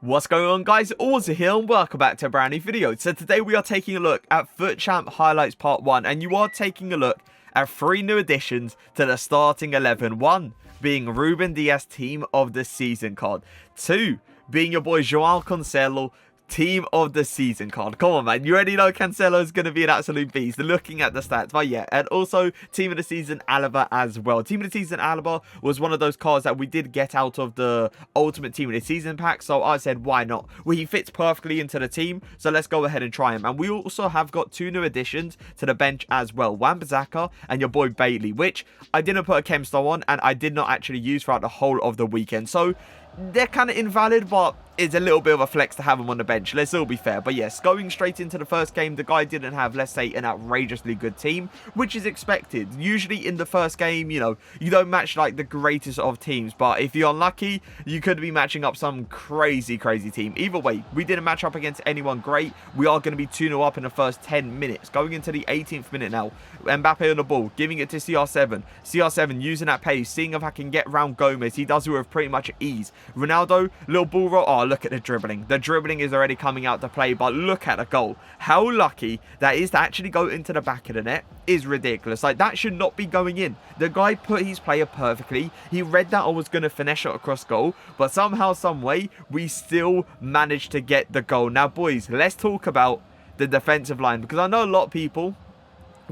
What's going on, guys? Auzio here and welcome back to a brand new video. So today we are taking a look at FUT Champ Highlights Part 1, and you are taking a look at 3 new additions to the starting 11. 1 being Ruben Dias Team of the Season card. 2 being your boy Cancelo Team of the Season card. Come on, man. You already know Cancelo is going to be an absolute beast looking at the stats. But yeah, and also Team of the Season Alaba as well. Team of the Season Alaba was one of those cards that we did get out of the Ultimate Team of the Season pack. So I said, why not? Well, he fits perfectly into the team. So let's go ahead and try him. And we also have got 2 new additions to the bench as well. Wan-Bissaka and your boy Bailey, which I didn't put a Chemstar on and I did not actually use throughout the whole of the weekend. So they're kind of invalid, but it's a little bit of a flex to have him on the bench. Let's all be fair. But yes, going straight into the first game, the guy didn't have, let's say, an outrageously good team, which is expected. Usually in the first game, you know, you don't match like the greatest of teams, but if you're unlucky, you could be matching up some crazy team. Either way, we didn't match up against anyone great. We are going to be 2-0 up in the first 10 minutes. Going into the 18th minute now, Mbappe on the ball, giving it to CR7. CR7 using that pace, seeing if I can get round Gomez. He does it with pretty much ease. Ronaldo, little ball roll. Oh, look at the dribbling. The dribbling is already coming out to play, but look at the goal. How lucky that is to actually go into the back of the net is ridiculous. Like, that should not be going in. The guy put his player perfectly. He read that I was going to finesse it across goal, but somehow, some way, we still managed to get the goal. Now, boys, let's talk about the defensive line, because I know a lot of people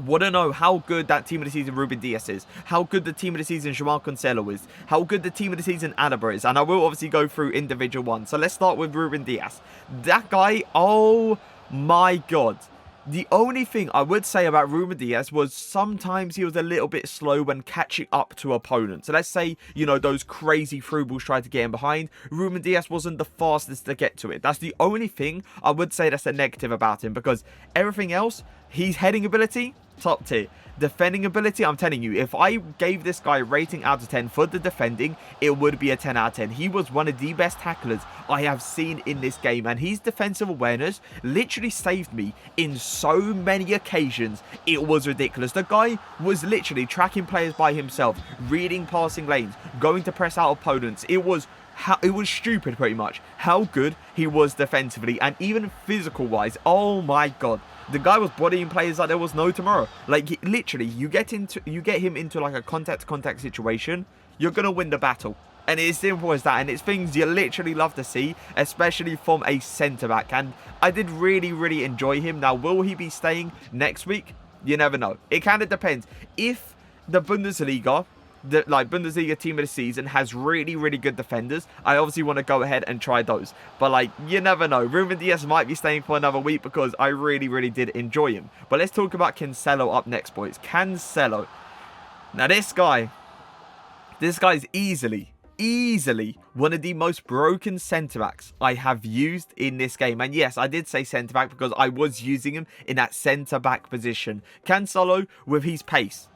want to know how good that Team of the Season Ruben Dias is, how good the Team of the Season Cancelo is, how good the Team of the Season Alaba is, and I will obviously go through individual ones. So let's start with Ruben Dias. That guy, oh my god. The only thing I would say about Ruben Dias was sometimes he was a little bit slow when catching up to opponents. So let's say, you know, those crazy through balls tried to get him behind. Ruben Dias wasn't the fastest to get to it. That's the only thing I would say that's a negative about him, because everything else, his heading ability, top tier. Defending ability, I'm telling you, if I gave this guy a rating out of 10 for the defending, it would be a 10 out of 10. He was one of the best tacklers I have seen in this game, and his defensive awareness literally saved me in so many occasions. It was ridiculous. The guy was literally tracking players by himself, reading passing lanes, going to press out opponents. It was stupid pretty much how good he was defensively, and even physical wise. Oh my god, the guy was bodying players like there was no tomorrow. Like, literally, you get him into like a contact situation, you're gonna win the battle. And it's simple as that, and it's things you literally love to see, especially from a centre-back. And I did really enjoy him. Now, will he be staying next week? You never know. It kind of depends. If the Bundesliga, the Bundesliga Team of the Season, has really good defenders, I obviously want to go ahead and try those. But like, you never know. Ruben Dias might be staying for another week because I really did enjoy him. But let's talk about Cancelo up next, boys. Cancelo. Now this guy is easily one of the most broken centre-backs I have used in this game. And yes, I did say centre-back because I was using him in that centre-back position. Cancelo, with his pace,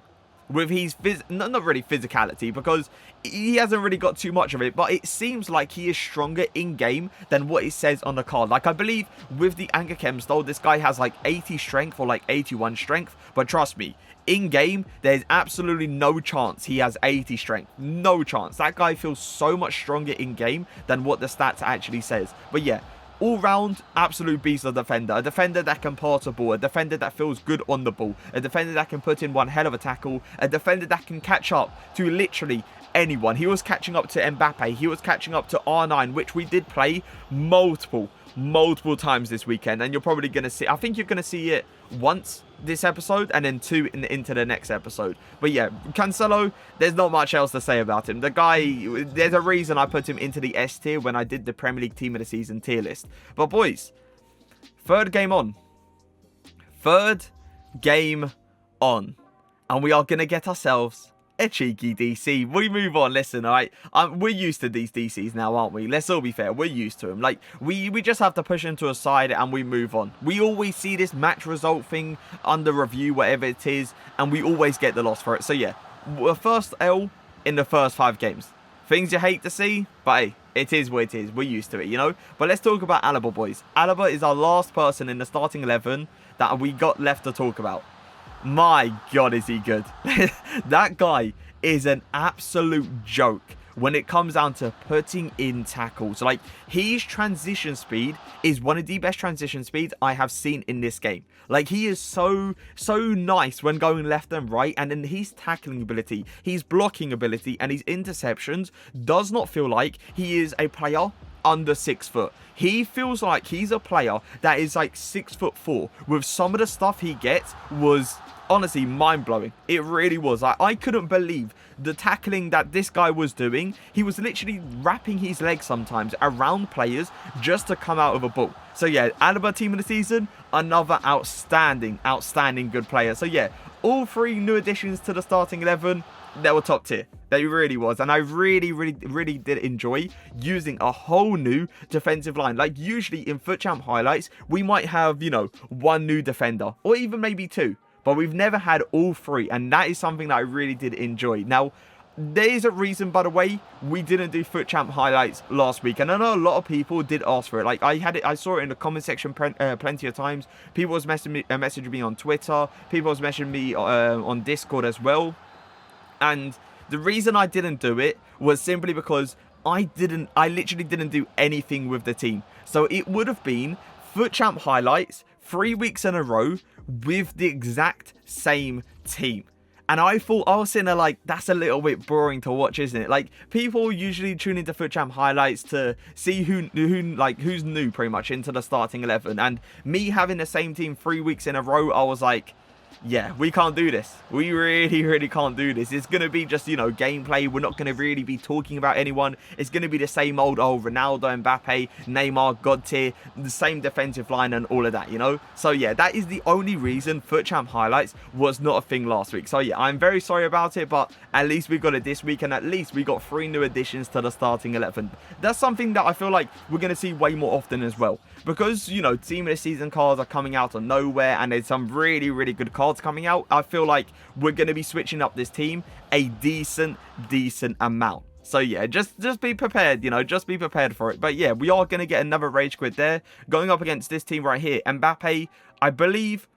with his not really physicality, because he hasn't really got too much of it, but it seems like he is stronger in game than what it says on the card. Like, I believe with the Anchor Chem style, this guy has like 80 strength or like 81 strength, but trust me, in game there's absolutely no chance he has 80 strength. No chance. That guy feels so much stronger in game than what the stats actually says. But yeah, all round, absolute beast of defender. A defender that can pass a ball. A defender that feels good on the ball. A defender that can put in one hell of a tackle. A defender that can catch up to literally anyone. He was catching up to Mbappe. He was catching up to R9, which we did play multiple times this weekend. And you're probably going to see, I think you're going to see it once this episode and then 2 into the next episode. But yeah, Cancelo, there's not much else to say about him. The guy, there's a reason I put him into the S tier when I did the Premier League Team of the Season tier list. But boys, third game on, and we are going to get ourselves a cheeky DC. We move on. Listen, alright, we're used to these DCs now, aren't we? Let's all be fair, we're used to them. Like, we just have to push them to a side and we move on. We always see this match result thing under review, whatever it is, and we always get the loss for it. So yeah, first L in the first 5 games. Things you hate to see, but hey, it is what it is. We're used to it, you know? But let's talk about Alaba, boys. Alaba is our last person in the starting 11 that we got left to talk about. My god, is he good. That guy is an absolute joke. when it comes down to putting in tackles. Like, his transition speed is one of the best transition speeds I have seen in this game. Like, he is so nice when going left and right, and then his tackling ability, his blocking ability, and his interceptions does not feel like he is a player under 6 foot. He feels like he's a player that is like 6'4". With some of the stuff he gets was honestly mind-blowing. It really was. Like, I couldn't believe the tackling that this guy was doing. He was literally wrapping his legs sometimes around players just to come out of a ball. So yeah, Alaba team of the season, another outstanding good player. So yeah, all 3 new additions to the starting 11, they were top tier. They really was. And I really did enjoy using a whole new defensive line. Like, usually in FUT Champ highlights, we might have, you know, 1 new defender or even maybe 2. But we've never had all 3. And that is something that I really did enjoy. Now, there is a reason, by the way, we didn't do FUT Champ highlights last week. And I know a lot of people did ask for it. Like, I saw it in the comment section plenty of times. People was messaging me on Twitter. People was messaging me on Discord as well. And the reason I didn't do it was simply because I literally didn't do anything with the team. So it would have been FUT Champ highlights 3 weeks in a row with the exact same team. And I thought, I was sitting there like, that's a little bit boring to watch, isn't it? Like, people usually tune into FUT Champ highlights to see who's new pretty much into the starting 11. And me having the same team 3 weeks in a row, I was like, yeah, we can't do this. We really can't do this. It's going to be just, you know, gameplay. We're not going to really be talking about anyone. It's going to be the same old Ronaldo, Mbappe, Neymar, God tier, the same defensive line and all of that, you know? So yeah, that is the only reason FUT Champ highlights was not a thing last week. So yeah, I'm very sorry about it, but at least we got it this week, and at least we got 3 new additions to the starting 11. That's something that I feel like we're going to see way more often as well. Because, you know, team of the season cards are coming out of nowhere, and there's some really good cards coming out. I feel like we're going to be switching up this team a decent amount. So yeah, just be prepared, you know, just be prepared for it. But yeah, we are going to get another rage quit there going up against this team right here. Mbappe, I believe,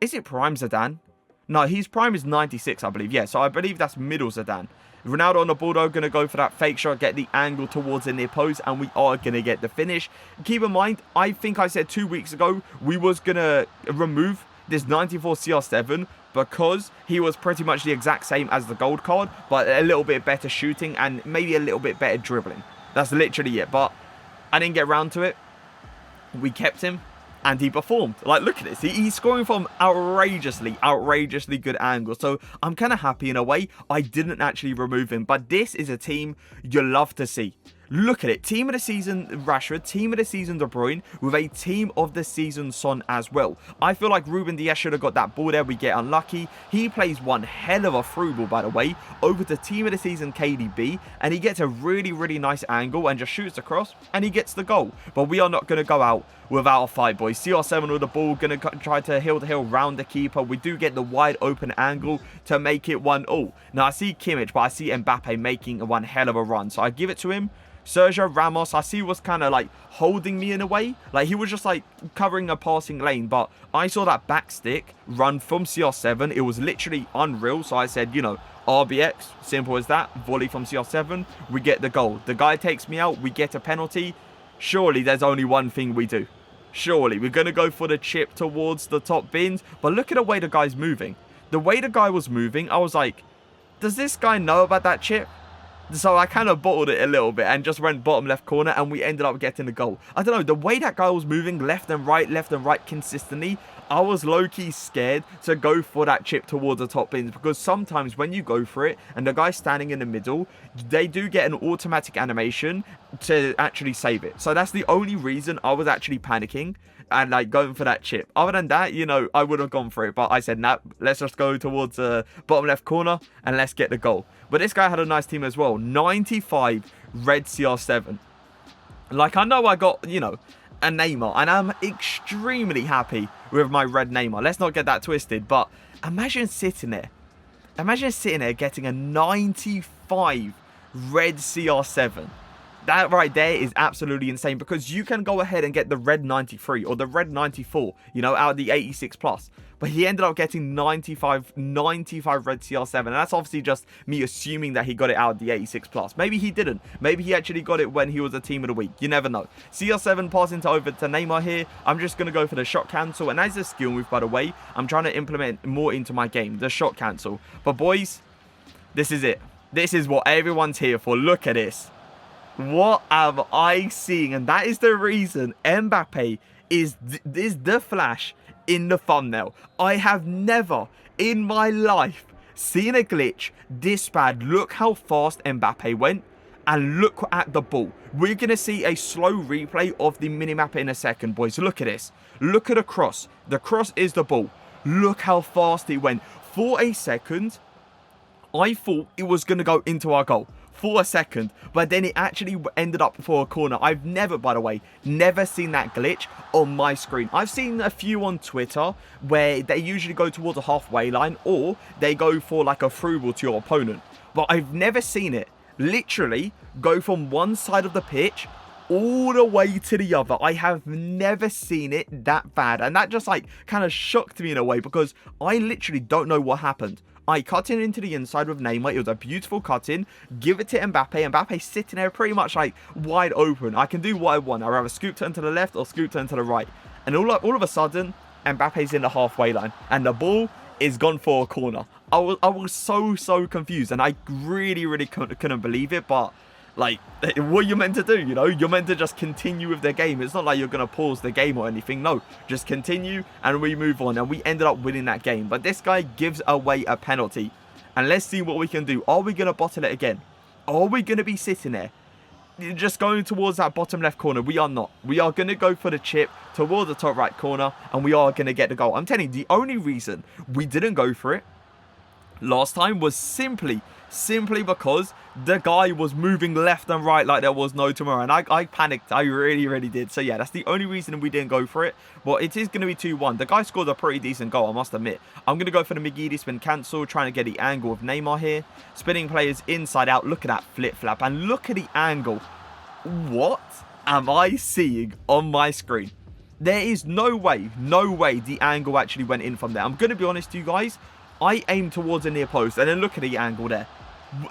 is it prime Zidane? No, his prime is 96, I believe. Yeah, so I believe that's middle Zidane. Ronaldo on the ball, though, going to go for that fake shot, get the angle towards the near post, and we are going to get the finish. Keep in mind, I think I said 2 weeks ago we was going to remove this 94 CR7 because he was pretty much the exact same as the gold card, but a little bit better shooting and maybe a little bit better dribbling. That's literally it, but I didn't get around to it. We kept him. And he performed. Like, look at this. He's scoring from outrageously good angles. So I'm kind of happy in a way I didn't actually remove him. But this is a team you love to see. Look at it. Team of the season Rashford, team of the season De Bruyne, with a team of the season Son as well. I feel like Ruben Dias should have got that ball there. We get unlucky. He plays one hell of a through ball, by the way, over to team of the season KDB, and he gets a really nice angle and just shoots across, and he gets the goal. But we are not going to go out without a fight, boys. CR7 with the ball, going to try to heel-to-heel round the keeper. We do get the wide open angle to make it 1-0. Now, I see Kimmich, but I see Mbappe making one hell of a run, so I give it to him. Sergio Ramos, I see, was kind of like holding me in a way. Like, he was just like covering a passing lane. But I saw that back stick run from CR7. It was literally unreal. So I said, you know, RBX, simple as that. Volley from CR7. We get the goal. The guy takes me out. We get a penalty. Surely there's only one thing we do. Surely we're going to go for the chip towards the top bins. But look at the way the guy's moving. The way the guy was moving, I was like, does this guy know about that chip? So I kind of bottled it a little bit and just went bottom left corner, and we ended up getting the goal. I don't know, the way that guy was moving left and right consistently, I was low-key scared to go for that chip towards the top bins, because sometimes when you go for it and the guy's standing in the middle, they do get an automatic animation to actually save it. So that's the only reason I was actually panicking and like going for that chip. Other than that, you know, I would have gone for it, but I said, nah, let's just go towards the bottom left corner and let's get the goal. But this guy had a nice team as well. 95 red CR7. Like, I know I got, you know, a Neymar, and I'm extremely happy with my red Neymar. Let's not get that twisted, but imagine sitting there. Imagine sitting there getting a 95 red CR7. That right there is absolutely insane, because you can go ahead and get the red 93 or the red 94, you know, out of the 86 plus. But he ended up getting 95 red CR7. And that's obviously just me assuming that he got it out of the 86 plus. Maybe he didn't. Maybe he actually got it when he was a team of the week. You never know. CR7 passing over to Neymar here. I'm just going to go for the shot cancel. And as a skill move, by the way, I'm trying to implement more into my game, the shot cancel. But boys, this is it. This is what everyone's here for. Look at this. What am I seeing? And that is the reason Mbappe is the flash in the thumbnail. I have never in my life seen a glitch this bad. Look how fast Mbappe went. And look at the ball. We're going to see a slow replay of the minimap in a second, boys. Look at this. Look at the cross. The cross is the ball. Look how fast it went. For a second, I thought it was going to go into our goal. For a second, but then it actually ended up for a corner. I've never, by the way, never seen that glitch on my screen. I've seen a few on Twitter where they usually go towards a halfway line, or they go for like a through ball to your opponent. But I've never seen it literally go from one side of the pitch all the way to the other. I have never seen it that bad, and that just like kind of shocked me in a way, because I literally don't know what happened. I cut in into the inside with Neymar. It was a beautiful cut in. Give it to Mbappe. Mbappe sitting there pretty much like wide open. I can do what I want. I'd rather scoop turn to the left or scoop turn to the right. And all of a sudden, Mbappe's in the halfway line. And the ball is gone for a corner. I was so confused. And I really couldn't believe it. But like, what are you meant to do, you know? You're meant to just continue with the game. It's not like you're going to pause the game or anything. No, just continue and we move on. And we ended up winning that game. But this guy gives away a penalty. And let's see what we can do. Are we going to bottle it again? Are we going to be sitting there just going towards that bottom left corner? We are not. We are going to go for the chip towards the top right corner. And we are going to get the goal. I'm telling you, the only reason we didn't go for it last time was simply because the guy was moving left and right like there was no tomorrow. And I panicked. I really did. So yeah, that's the only reason we didn't go for it. But it is going to be 2-1. The guy scored a pretty decent goal, I must admit. I'm going to go for the Migidi spin cancel, trying to get the angle of Neymar here. Spinning players inside out. Look at that flip-flap. And look at the angle. What am I seeing on my screen? There is no way the angle actually went in from there. I'm going to be honest to you guys. I aimed towards a near post, and then look at the angle there.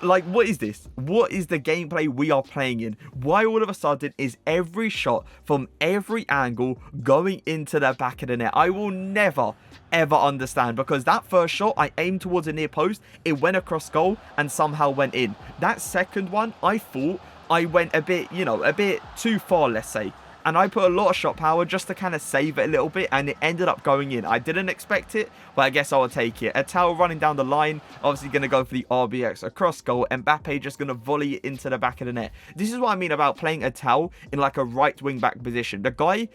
Like, what is this? What is the gameplay we are playing in? Why all of a sudden is every shot from every angle going into the back of the net? I will never ever understand, because that first shot I aimed towards a near post, it went across goal and somehow went in. That second one, I thought I went a bit, you know, a bit too far, let's say. And I put a lot of shot power just to kind of save it a little bit, and it ended up going in. I didn't expect it, but I guess I'll take it. A towel running down the line, obviously going to go for the RBX across goal. Mbappe just going to volley it into the back of the net. This is what I mean about playing a towel in like a right wing back position. The guy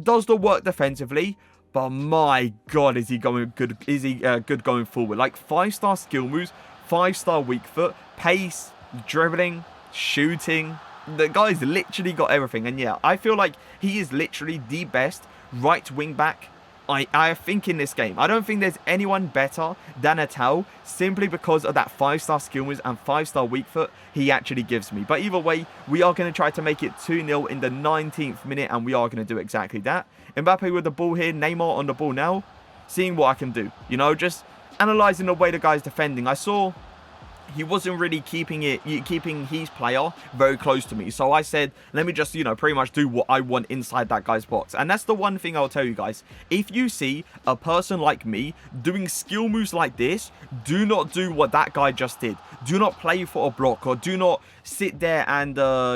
does the work defensively, but my God, is he going good? Is he good going forward? Like 5-star skill moves, 5-star weak foot, pace, dribbling, shooting. The guy's literally got everything. And yeah, I feel like he is literally the best right wing back I think in this game. I don't think there's anyone better than Atal, simply because of that 5-star skill moves and 5-star weak foot he actually gives me. But either way, we are going to try to make it 2-0 in the 19th minute, and we are going to do exactly that. Mbappe with the ball here, Neymar on the ball now, seeing what I can do. You know, just analysing the way the guy's defending. I saw he wasn't really keeping his player very close to me. So I said, let me just, you know, pretty much do what I want inside that guy's box. And that's the one thing I'll tell you guys. If you see a person like me doing skill moves like this, do not do what that guy just did. Do not play for a block, or do not sit there and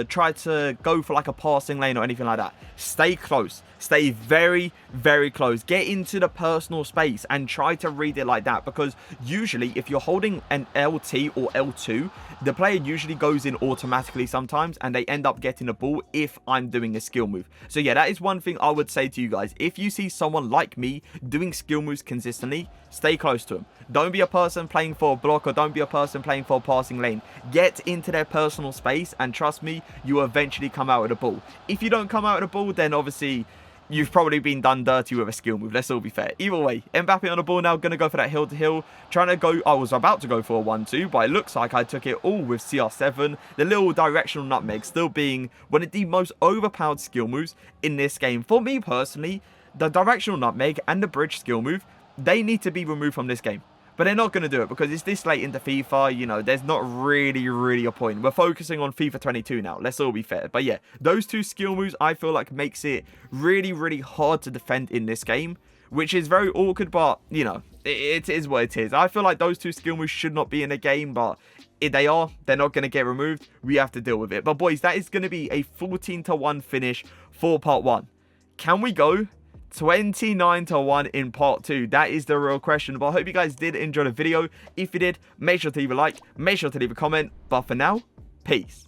try to go for like a passing lane or anything like that. Stay close. Stay very, very close. Get into the personal space and try to read it like that, because usually if you're holding an LT or L2, the player usually goes in automatically sometimes, and they end up getting the ball if I'm doing a skill move. So yeah, that is one thing I would say to you guys. If you see someone like me doing skill moves consistently, stay close to them. Don't be a person playing for a block, or don't be a person playing for a passing lane. Get into their personal space, and trust me, you will eventually come out with the ball. If you don't come out with the ball, then obviously you've probably been done dirty with a skill move. Let's all be fair. Either way, Mbappe on the ball now, going to go for that hill-to-hill. Trying to go, I was about to go for a 1-2, but it looks like I took it all with CR7. The little directional nutmeg still being one of the most overpowered skill moves in this game. For me personally, the directional nutmeg and the bridge skill move, they need to be removed from this game. But they're not going to do it because it's this late into FIFA, you know, there's not really a point. We're focusing on FIFA 22 now, let's all be fair. But yeah, those two skill moves I feel like makes it really hard to defend in this game, which is very awkward, but, you know, it is what it is. I feel like those two skill moves should not be in a game, but if they are, they're not going to get removed. We have to deal with it. But boys, that is going to be a 14-1 finish for part 1. Can we go 29-1 in part 2? That is the real question. But I hope you guys did enjoy the video. If you did, make sure to leave a like, make sure to leave a comment. But for now, peace.